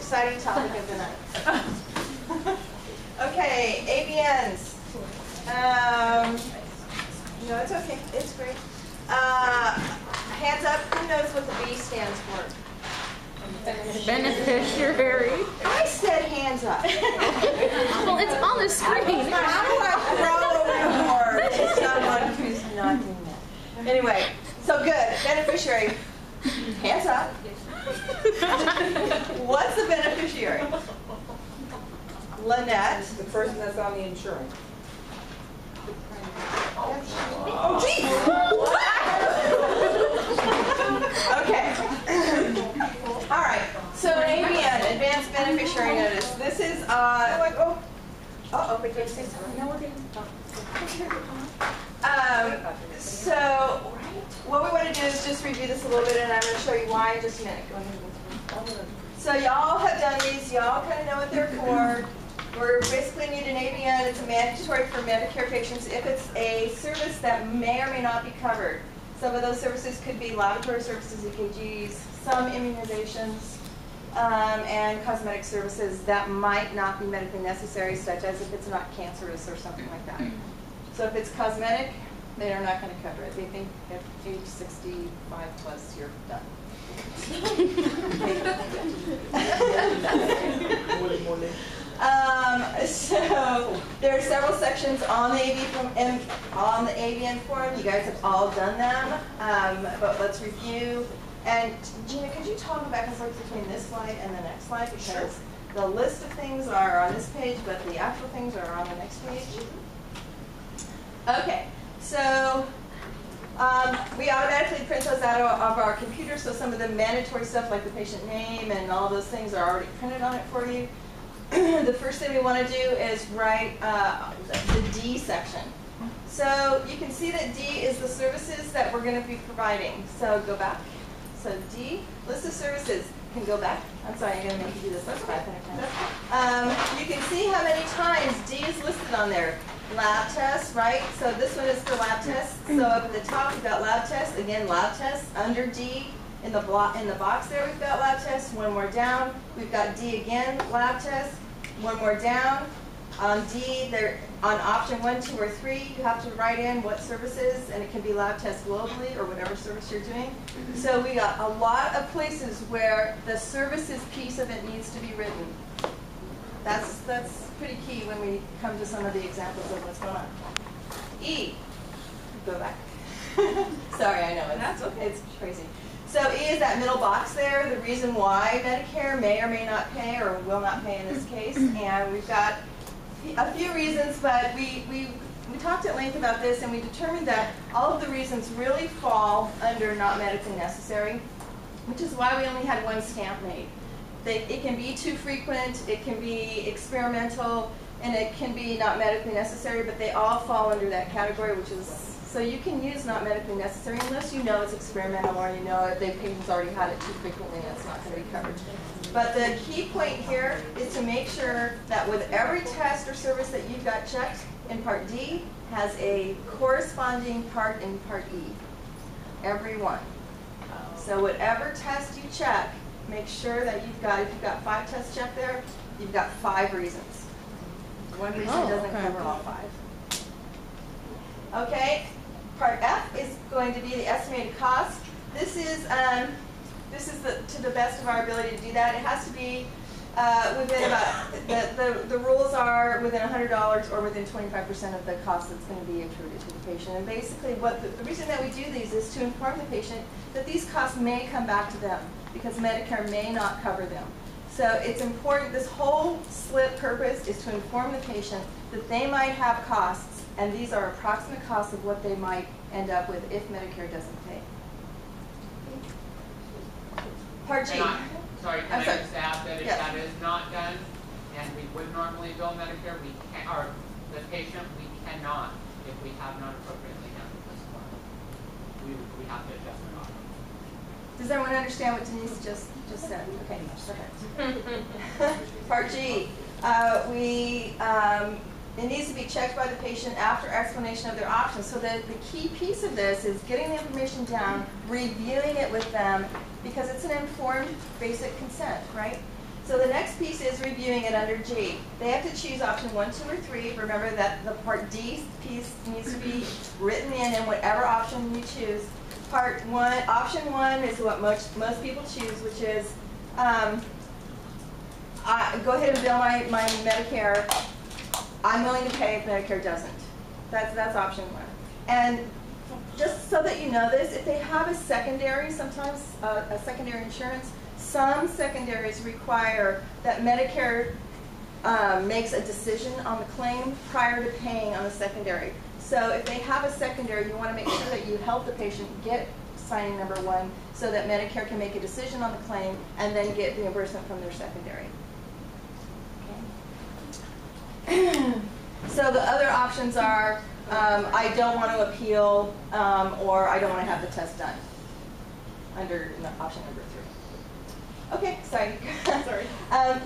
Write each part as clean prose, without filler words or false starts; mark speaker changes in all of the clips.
Speaker 1: exciting topic of the night. Okay, ABNs. No, it's okay. It's great. Hands up. Who knows what the B stands for?
Speaker 2: Beneficiary.
Speaker 1: I said hands up.
Speaker 2: Well, it's on the screen.
Speaker 1: How do I throw a reward to someone who's not doing that? Anyway, so good. Beneficiary. Hands up. What's the beneficiary? Lynette.
Speaker 3: The person that's on the insurance.
Speaker 1: Oh, geez. Okay. All right. So an ABN, Advanced Beneficiary Notice. This is so what we want to do is just review this a little bit, and I'm going to show you why in just a minute. Go ahead. So y'all have done these. Y'all kind of know what they're for. We basically need an ABN. It's mandatory for Medicare patients if it's a service that may or may not be covered. Some of those services could be laboratory services, EKGs, some immunizations, and cosmetic services that might not be medically necessary, such as if it's not cancerous or something like that. So if it's cosmetic, they are not going to cover it. They think at age 65 plus, you're done. So there are several sections on the ABN form. You guys have all done them, but let's review. And Gina, could you toggle back and forth between this slide and the next slide, because the list of things are on this page, but the actual things are on the next page. Okay, so we automatically print those out of our computer, so some of the mandatory stuff like the patient name and all those things are already printed on it for you. The first thing we want to do is write the D section. So you can see that D is the services that we're going to be providing. So go back. So D, list of services. You can go back. I'm sorry, I'm going to make you do this. That's 500 times. You can see how many times D is listed on there. Lab tests, right? So this one is for lab tests. So up at the top, we've got lab tests. Again, lab tests. Under D, in the box there, we've got lab tests. One more down, we've got D again, lab tests. One more down. On D, on option 1, 2, or 3, you have to write in what services, and it can be lab tests globally or whatever service you're doing. So we got a lot of places where the services piece of it needs to be written. That's pretty key when we come to some of the examples of what's going on. E, go back. Sorry, I know that's okay. It's crazy. So E is that middle box there, the reason why Medicare may or may not pay or will not pay in this case. And we've got a few reasons, but we talked at length about this, and we determined that all of the reasons really fall under not medically necessary, which is why we only had one stamp made. It can be too frequent, it can be experimental, and it can be not medically necessary, but they all fall under that category, which is, so you can use not medically necessary unless you know it's experimental or you know the patient's already had it too frequently and it's not going to be covered. But the key point here is to make sure that with every test or service that you've got checked in Part D has a corresponding part in Part E. Every one. So whatever test you check, make sure that if you've got 5 tests checked there, you've got 5 reasons. One reason doesn't cover all 5. Okay, Part F is going to be the estimated cost. This is to the best of our ability to do that. It has to be within about, the rules are within $100 or within 25% of the cost that's going to be attributed to the patient. And basically the reason that we do these is to inform the patient that these costs may come back to them because Medicare may not cover them. So it's important, this whole slip purpose is to inform the patient that they might have costs, and these are approximate costs of what they might end up with if Medicare doesn't pay. Part G.
Speaker 4: Sorry, can I just add that if that is not done, and we would normally bill Medicare, we can, or the patient, we cannot, if we have not appropriately handled this form. We have to adjust it off.
Speaker 1: Does everyone understand what Denise just said? Okay, perfect. Part G. It needs to be checked by the patient after explanation of their options. So the key piece of this is getting the information down, reviewing it with them, because it's an informed basic consent, right? So the next piece is reviewing it under G. They have to choose option 1, 2, or 3. Remember that the Part D piece needs to be written in whatever option you choose. Part 1, option 1 is what most people choose, which is go ahead and bill my Medicare. I'm willing to pay if Medicare doesn't. That's option 1. And just so that you know this, if they have a secondary, sometimes a secondary insurance, some secondaries require that Medicare makes a decision on the claim prior to paying on the secondary. So if they have a secondary, you want to make sure that you help the patient get signing number 1 so that Medicare can make a decision on the claim and then get reimbursement from their secondary. Okay. So the other options are I don't want to appeal or I don't want to have the test done under option number 3. Okay, sorry. Sorry.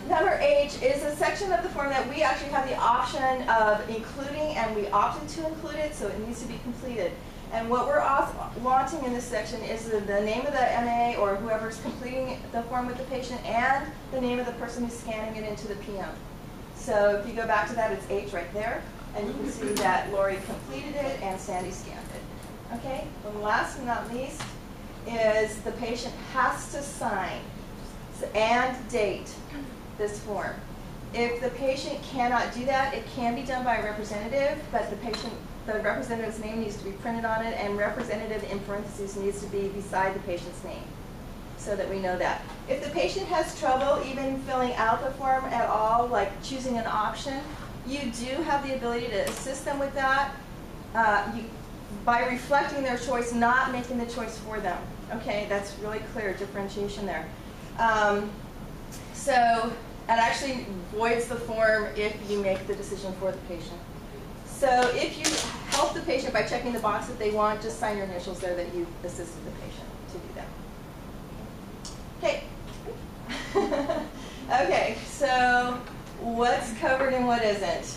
Speaker 1: Number H is a section of the form that we actually have the option of including, and we opted to include it, so it needs to be completed. And what we're wanting in this section is the name of the MA or whoever's completing the form with the patient and the name of the person who's scanning it into the PM. So if you go back to that, it's H right there, and you can see that Lori completed it and Sandy scanned it. Okay, and last but not least is the patient has to sign and date this form. If the patient cannot do that, it can be done by a representative, but the representative's name needs to be printed on it, and representative in parentheses needs to be beside the patient's name so that we know that. If the patient has trouble even filling out the form at all, like choosing an option, you do have the ability to assist them with that by reflecting their choice, not making the choice for them. Okay, that's really clear differentiation there. So it actually voids the form if you make the decision for the patient. So if you help the patient by checking the box that they want, just sign your initials there that you assisted the patient to do that. Okay. Okay, so what's covered and what isn't?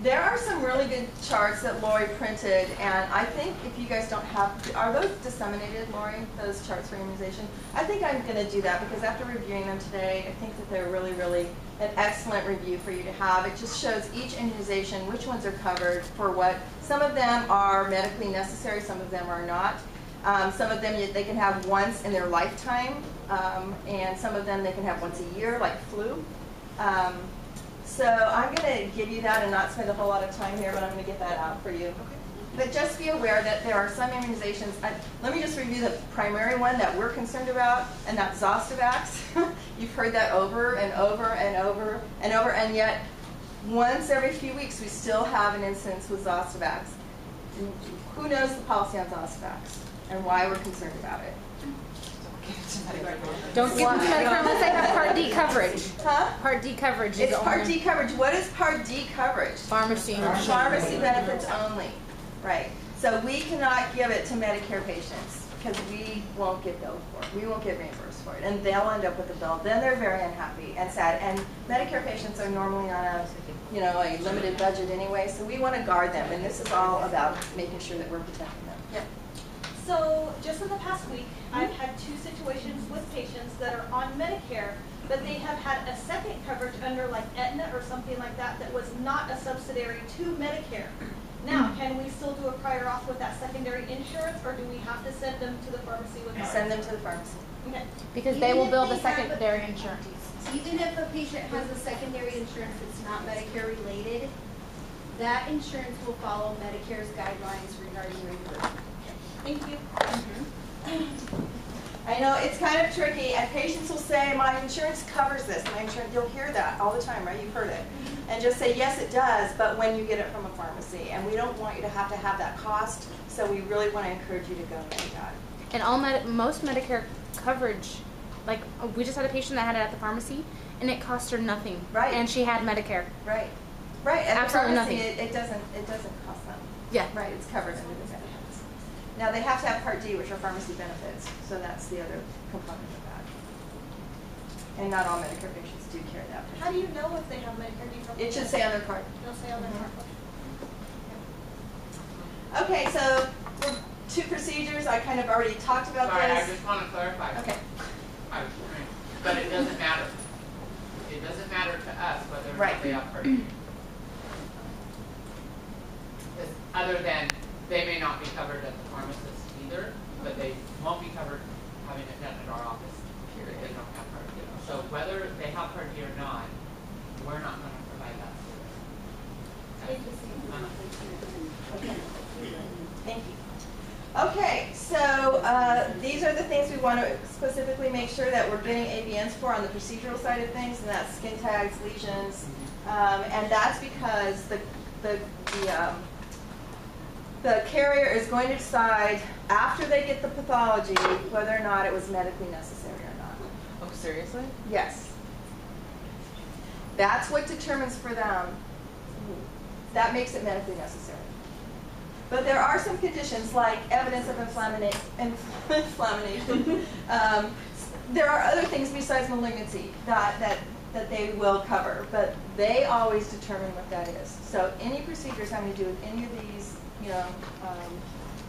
Speaker 1: There are some really good charts that Lori printed, and I think if you guys don't have, are those disseminated, Lori, those charts for immunization? I think I'm going to do that because after reviewing them today, I think that they're really, really an excellent review for you to have. It just shows each immunization, which ones are covered for what. Some of them are medically necessary, some of them are not. Some of them they can have once in their lifetime, and some of them they can have once a year, like flu. So I'm going to give you that and not spend a whole lot of time here, but I'm going to get that out for you. Okay. But just be aware that there are some immunizations. Let me just review the primary one that we're concerned about, and that's Zostavax. You've heard that over and over and over and over, and yet once every few weeks we still have an incidence with Zostavax. Who knows the policy on Zostavax and why we're concerned about it?
Speaker 2: Don't give them Medicare unless they have Part D coverage.
Speaker 1: Huh?
Speaker 2: Part D coverage.
Speaker 1: It's Part D coverage. What is Part D coverage?
Speaker 2: Pharmacy.
Speaker 1: Pharmacy benefits only. Right. So we cannot give it to Medicare patients because we won't get billed for it. We won't get reimbursed for it. And they'll end up with a bill. Then they're very unhappy and sad. And Medicare patients are normally on a limited budget anyway, so we want to guard them. And this is all about making sure that we're protecting them. Yeah.
Speaker 5: So just in the past week, I've had 2 situations with patients that are on Medicare, but they have had a second coverage under like Aetna or something like that that was not a subsidiary to Medicare. Now, can we still do a prior auth with that secondary insurance, or do we have to send them to the pharmacy with ours?
Speaker 1: Send them to the pharmacy.
Speaker 5: Okay.
Speaker 2: Because they will bill the secondary insurance.
Speaker 6: Even if a patient has a secondary insurance that's not Medicare related, that insurance will follow Medicare's guidelines regarding reimbursement.
Speaker 5: Thank you.
Speaker 1: I know it's kind of tricky, and patients will say, my insurance covers this. My insurance, you'll hear that all the time, right? You've heard it. And just say, yes, it does, but when you get it from a pharmacy. And we don't want you to have that cost, so we really want to encourage you to go and do that.
Speaker 2: And most Medicare coverage, like we just had a patient that had it at the pharmacy, and it cost her nothing.
Speaker 1: Right.
Speaker 2: And she had Medicare.
Speaker 1: Right. Right. At
Speaker 2: Absolutely
Speaker 1: the pharmacy,
Speaker 2: nothing.
Speaker 1: it doesn't cost them.
Speaker 2: Yeah.
Speaker 1: Right. It's covered under the benefits. Now they have to have Part D, which are pharmacy benefits, so that's the other component of that. And not all Medicare patients do carry that.
Speaker 5: How do you know if they have Medicare?
Speaker 1: It should say on their card.
Speaker 5: It'll say on their card.
Speaker 1: Okay, so 2 procedures. I kind of already talked about
Speaker 4: Sorry,
Speaker 1: this.
Speaker 4: I just want to clarify.
Speaker 1: Okay.
Speaker 4: But it doesn't matter to us whether or
Speaker 1: Right.
Speaker 4: not they have Part D. Other than they may not be covered at the pharmacist either, but they won't be covered having it done at our office. Period. They don't have Part D. So whether they have Part D or not, we're not going to provide that service.
Speaker 1: Thank you. Okay, so these are the things we want to specifically make sure that we're getting ABNs for on the procedural side of things, and that's skin tags, lesions, and that's because the carrier is going to decide after they get the pathology whether or not it was medically necessary or not.
Speaker 7: Oh, seriously?
Speaker 1: Yes. That's what determines for them. That makes it medically necessary. But there are some conditions like evidence of inflammation. There are other things besides malignancy that they will cover, but they always determine what that is. So any procedures having to do with any of these,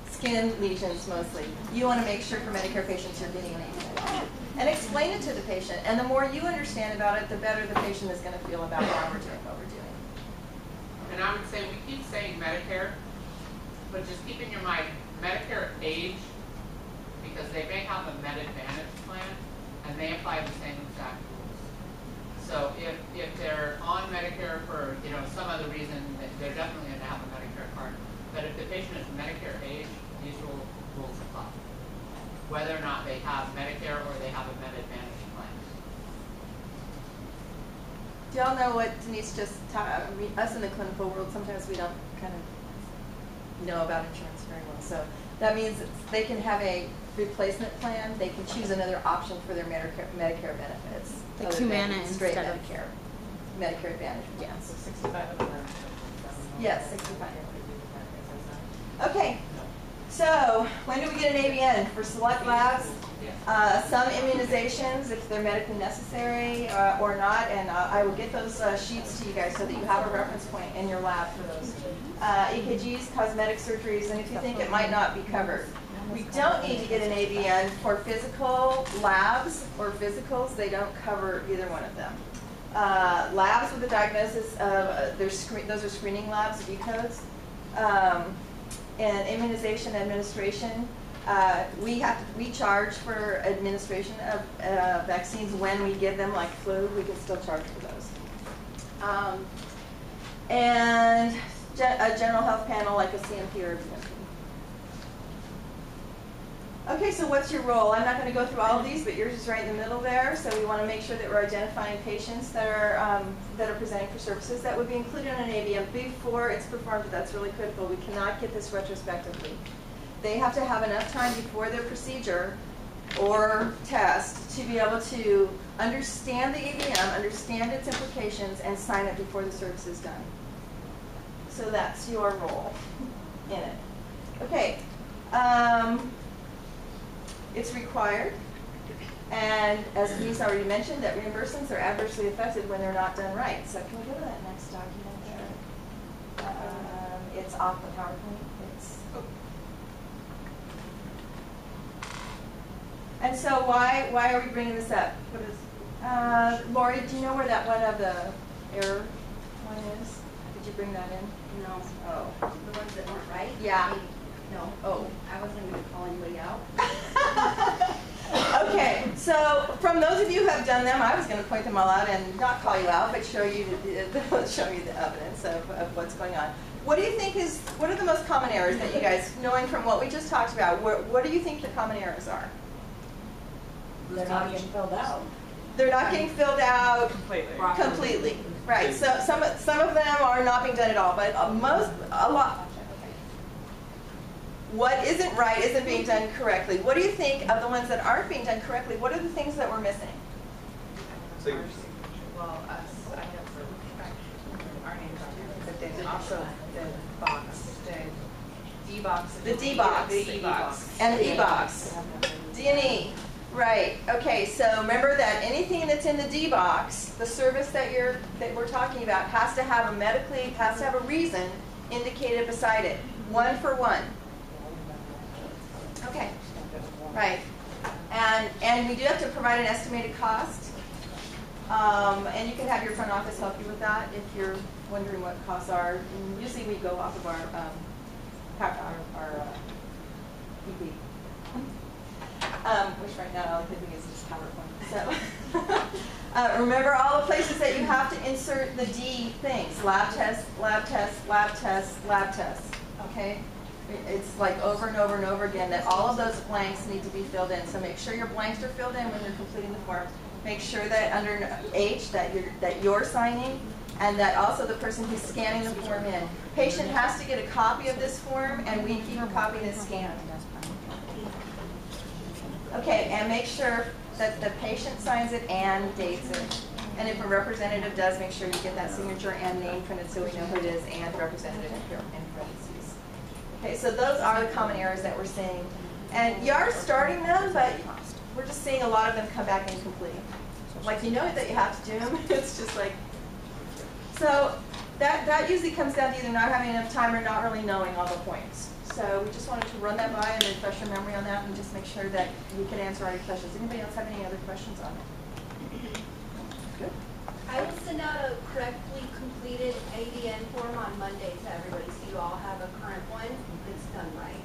Speaker 1: skin lesions mostly, you want to make sure for Medicare patients you're getting an ABN. And explain it to the patient. And the more you understand about it, the better the patient is going to feel about how we're doing what we're doing.
Speaker 4: And I would say we keep saying Medicare, but just keep in your mind Medicare age, because they may have a Med Advantage plan and they apply the same exact rules. So if they're on Medicare for some other reason, they're definitely going to have a Medicare card. But if the patient is Medicare age, these rules apply, whether or not they have Medicare or they have a Med Advantage plan.
Speaker 1: Do y'all know what Denise just taught? I mean, us in the clinical world, sometimes we don't kind of know about insurance very well. So that means they can have a replacement plan. They can choose another option for their Medicare benefits.
Speaker 2: Like
Speaker 1: other than
Speaker 2: Humana
Speaker 1: straight
Speaker 2: instead of
Speaker 1: Medicare Advantage.
Speaker 2: Yeah.
Speaker 7: So 65 of them.
Speaker 1: Yes, 65. Okay. So when do we get an ABN? For select labs, some immunizations if they're medically necessary or not, and I will get those sheets to you guys so that you have a reference point in your lab for those. EKGs, cosmetic surgeries, and if you think it might not be covered. We don't need to get an ABN for physical labs or physicals. They don't cover either one of them. Labs with a diagnosis of, those are screening labs, V codes. And immunization administration, we charge for administration of vaccines when we give them, like flu. We can still charge for those. And a general health panel like a CMP or a BMP. Okay, so what's your role? I'm not going to go through all of these, but yours is right in the middle there. So we want to make sure that we're identifying patients that are presenting for services that would be included in an ABM before it's performed. That's really critical. We cannot get this retrospectively. They have to have enough time before their procedure or test to be able to understand the ABM, understand its implications, and sign it before the service is done. So that's your role in it. Okay. It's required, and as Denise already mentioned, that reimbursements are adversely affected when they're not done right. So can we go to that next document there? It's off the PowerPoint. And so why are we bringing this up? What is, Lori, do you know where that one of the error one is? Did you bring that in?
Speaker 6: No.
Speaker 1: Oh.
Speaker 6: The ones that weren't right?
Speaker 1: Yeah.
Speaker 6: No.
Speaker 1: Oh.
Speaker 6: I wasn't going to call anybody out.
Speaker 1: Okay, so from those of you who have done them, I was going to point them all out and not call you out, but show you the evidence of what's going on. What do you think what are the most common errors that you guys, knowing from what we just talked about, what do you think the common errors are?
Speaker 3: They're not getting filled out.
Speaker 1: They're not getting filled out
Speaker 7: Completely.
Speaker 1: Right, so some of them are not being done at all, but a lot. What isn't right isn't being done correctly. What do you think of the ones that aren't being done correctly? What are the things that we're missing?
Speaker 7: Well, us, I have our names on there, but then also the box, the D-box.
Speaker 1: The D-box.
Speaker 7: The E-box.
Speaker 1: And the E-box. D&E. Right. Okay. So remember that anything that's in the D-box, the service that we're talking about, has to have a reason indicated beside it. One for one. Okay. Right. And we do have to provide an estimated cost. And you can have your front office help you with that if you're wondering what costs are. And usually we go off of our EP. Which right now all I can think is just PowerPoint. So remember all the places that you have to insert the D things: lab tests, lab tests, lab tests, lab tests. Okay? It's like over and over and over again that all of those blanks need to be filled in. So make sure your blanks are filled in when you're completing the form. Make sure that under H that you're signing, and that also the person who's scanning the form in. Patient has to get a copy of this form, and we keep a copy that's scanned. Okay, and make sure that the patient signs it and dates it. And if a representative does, make sure you get that signature and name printed so we know who it is, and representative in parentheses. Okay, so those are the common errors that we're seeing. And you are starting them, but we're just seeing a lot of them come back incomplete. Like, you know that you have to do them. It's just like, so that usually comes down to either not having enough time or not really knowing all the points. So we just wanted to run that by and refresh your memory on that and just make sure that we can answer all your questions. Anybody else have any other questions on it? Good.
Speaker 6: I will send out a correctly completed ADN form on Monday to everybody, so you all have a current one that's done right.